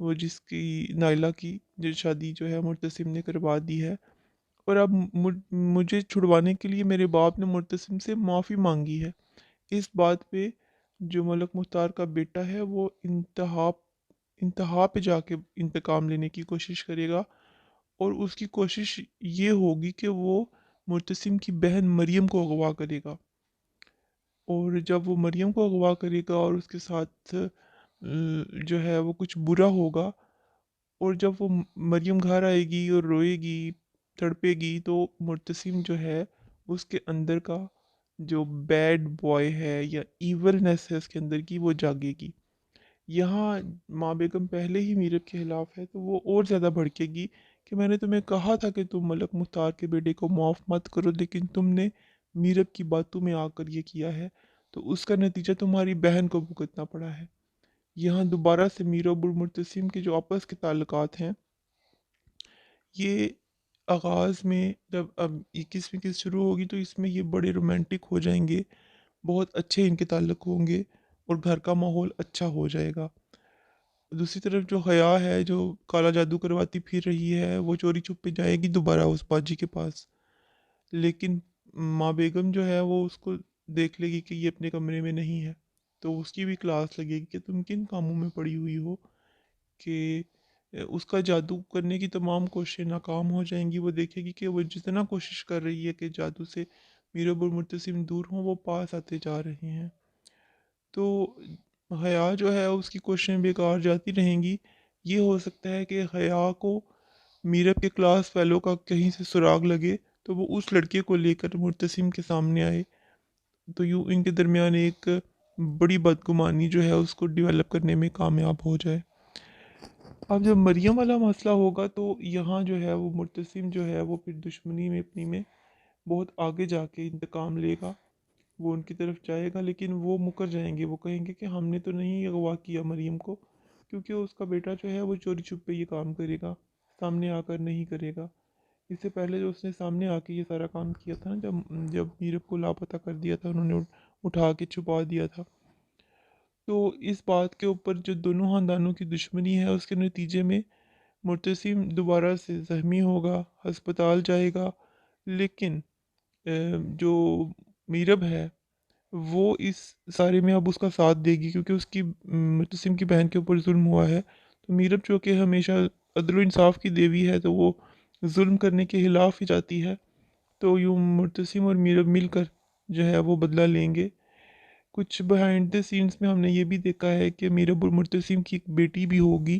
وہ جس کی نائلہ کی جو شادی جو ہے مرتسم نے کروا دی ہے، اور اب مجھے چھڑوانے کے لیے میرے باپ نے مرتسم سے معافی مانگی ہے۔ اس بات پہ جو ملک مختار کا بیٹا ہے وہ انتہا پہ جا کے انتقام لینے کی کوشش کرے گا، اور اس کی کوشش یہ ہوگی کہ وہ مرتسم کی بہن مریم کو اغوا کرے گا، اور جب وہ مریم کو اغوا کرے گا اور اس کے ساتھ جو ہے وہ کچھ برا ہوگا، اور جب وہ مریم گھر آئے گی اور روئے گی، تڑپے گی، تو مرتسم جو ہے اس کے اندر کا جو بیڈ بوائے ہے یا ایولنس ہے اس کے اندر کی، وہ جاگے گی۔ یہاں ماں بیگم پہلے ہی میرب کے خلاف ہے، تو وہ اور زیادہ بھڑکے گی کہ میں نے تمہیں کہا تھا کہ تم ملک مختار کے بیٹے کو معاف مت کرو، لیکن تم نے میرب کی باتوں میں آ کر یہ کیا ہے، تو اس کا نتیجہ تمہاری بہن کو بھگتنا پڑا ہے۔ یہاں دوبارہ سے میرب اور مرتسم کے جو آپس کے تعلقات ہیں، یہ آغاز میں جب اب 21ویں قسط شروع ہوگی تو اس میں یہ بڑے رومانٹک ہو جائیں گے، بہت اچھے ان کے تعلق ہوں گے، اور گھر کا ماحول اچھا ہو جائے گا۔ دوسری طرف جو حیا ہے، جو کالا جادو کرواتی پھر رہی ہے، وہ چوری چھپے جائے گی دوبارہ اس باجی کے پاس، لیکن ماں بیگم جو ہے وہ اس کو دیکھ لے گی کہ یہ اپنے کمرے میں نہیں ہے، تو اس کی بھی کلاس لگے گی کہ تم کن کاموں میں پڑی ہوئی ہو کہ اس کا جادو کرنے کی تمام کوششیں ناکام ہو جائیں گی۔ وہ دیکھے گی کہ وہ جتنا کوشش کر رہی ہے کہ جادو سے میرب اور مرتسم دور ہوں، وہ پاس آتے جا رہے ہیں، تو حیا جو ہے اس کی کوششیں بیکار جاتی رہیں گی۔ یہ ہو سکتا ہے کہ حیا کو میرب کے کلاس فیلو کا کہیں سے سراغ لگے، تو وہ اس لڑکے کو لے کر مرتسم کے سامنے آئے، تو یوں ان کے درمیان ایک بڑی بدگمانی جو ہے اس کو ڈیولپ کرنے میں کامیاب ہو جائے۔ اب جب مریم والا مسئلہ ہوگا تو یہاں جو ہے وہ مرتسم جو ہے وہ پھر دشمنی میں اپنی میں بہت آگے جا کے انتقام لے گا، وہ ان کی طرف جائے گا، لیکن وہ مکر جائیں گے، وہ کہیں گے کہ ہم نے تو نہیں اغوا کیا مریم کو، کیونکہ اس کا بیٹا جو ہے وہ چوری چھپے یہ کام کرے گا، سامنے آ کر نہیں کرے گا۔ اس سے پہلے جو اس نے سامنے آ کے یہ سارا کام کیا تھا نا، جب میرب کو لاپتہ کر دیا تھا انہوں نے، اٹھا کے چھپا دیا تھا، تو اس بات کے اوپر جو دونوں خاندانوں کی دشمنی ہے اس کے نتیجے میں مرتسم دوبارہ سے زخمی ہوگا، ہسپتال جائے گا، لیکن جو میرب ہے وہ اس سارے میں اب اس کا ساتھ دے گی، کیونکہ اس کی مرتسم کی بہن کے اوپر ظلم ہوا ہے، تو میرب جو کہ ہمیشہ عدل و انصاف کی دیوی ہے، تو وہ ظلم کرنے کے خلاف ہی جاتی ہے، تو یوں مرتسم اور میرب مل کر جو ہے وہ بدلہ لیں گے۔ کچھ بیہائنڈ دا سینس میں ہم نے یہ بھی دیکھا ہے کہ میرب اور مرتسم کی ایک بیٹی بھی ہوگی،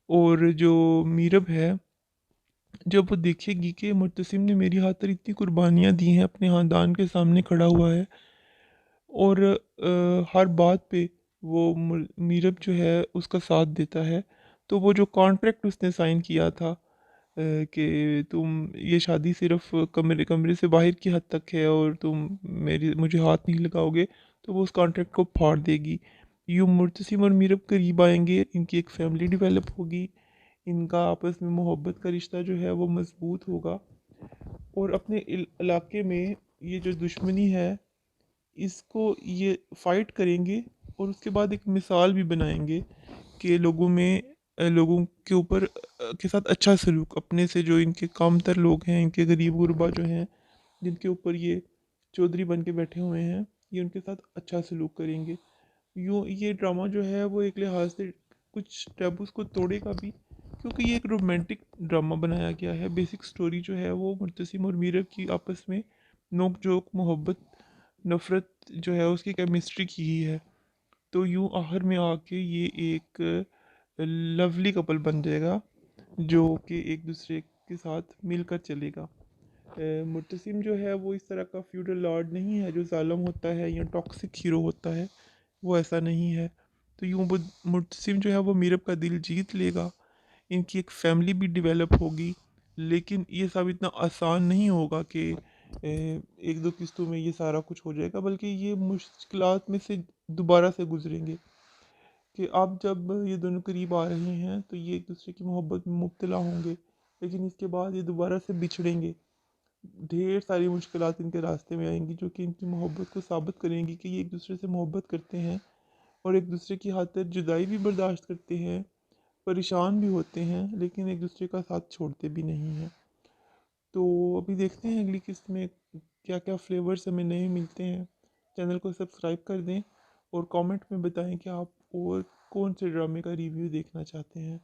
اور جو میرب ہے جب وہ دیکھے گی کہ مرتسم نے میری خاطر اتنی قربانیاں دی ہیں، اپنے خاندان کے سامنے کھڑا ہوا ہے، اور ہر بات پہ وہ میرب جو ہے اس کا ساتھ دیتا ہے، تو وہ جو کانٹریکٹ اس نے سائن کیا تھا کہ تم یہ شادی صرف کمرے کمرے سے باہر کی حد تک ہے اور تم مجھے ہاتھ نہیں لگاؤ گے، تو وہ اس کانٹریکٹ کو پھاڑ دے گی۔ یوں مرتسم اور میرب قریب آئیں گے، ان کی ایک فیملی ڈیولپ ہوگی، ان کا آپس میں محبت کا رشتہ جو ہے وہ مضبوط ہوگا، اور اپنے علاقے میں یہ جو دشمنی ہے اس کو یہ فائٹ کریں گے، اور اس کے بعد ایک مثال بھی بنائیں گے کہ لوگوں میں لوگوں کے اوپر کے ساتھ اچھا سلوک، اپنے سے جو ان کے کام تر لوگ ہیں، ان کے غریب غربا جو ہیں جن کے اوپر یہ چودھری بن کے بیٹھے ہوئے ہیں، یہ ان کے ساتھ اچھا سلوک کریں گے۔ یوں یہ ڈرامہ جو ہے وہ ایک لحاظ سے کچھ ٹیبوز کو توڑے گا بھی، کیونکہ یہ ایک رومانٹک ڈرامہ بنایا گیا ہے۔ بیسک سٹوری جو ہے وہ مرتسم اور میرب کی آپس میں نوک جھوک، محبت، نفرت جو ہے اس کی کیمسٹری کی ہی ہے، تو یوں آخر میں آ کے یہ ایک لولی کپل بن جائے گا جو کہ ایک دوسرے کے ساتھ مل کر چلے گا۔ مرتسم جو ہے وہ اس طرح کا فیوڈل لارڈ نہیں ہے جو ظالم ہوتا ہے یا ٹاکسک ہیرو ہوتا ہے، وہ ایسا نہیں ہے، تو یوں وہ مرتسم جو ہے وہ میرب کا دل جیت لے گا، ان کی ایک فیملی بھی ڈیولپ ہوگی، لیکن یہ سب اتنا آسان نہیں ہوگا کہ ایک دو قسطوں میں یہ سارا کچھ ہو جائے گا، بلکہ یہ مشکلات میں سے دوبارہ سے گزریں گے، کہ اب جب یہ دونوں قریب آ رہے ہیں تو یہ ایک دوسرے کی محبت میں مبتلا ہوں گے، لیکن اس کے بعد یہ دوبارہ سے بچھڑیں گے، ڈھیر ساری مشکلات ان کے راستے میں آئیں گی جو کہ ان کی محبت کو ثابت کریں گی کہ یہ ایک دوسرے سے محبت کرتے ہیں، اور ایک دوسرے کی خاطر جدائی بھی برداشت کرتے ہیں، پریشان بھی ہوتے ہیں لیکن ایک دوسرے کا ساتھ چھوڑتے بھی نہیں ہیں۔ تو ابھی دیکھتے ہیں اگلی قسط میں کیا کیا فلیورز ہمیں نئے ملتے ہیں۔ چینل کو سبسکرائب کر دیں اور کامنٹ میں بتائیں کہ آپ اور کون سے ڈرامے کا ریویو دیکھنا چاہتے ہیں۔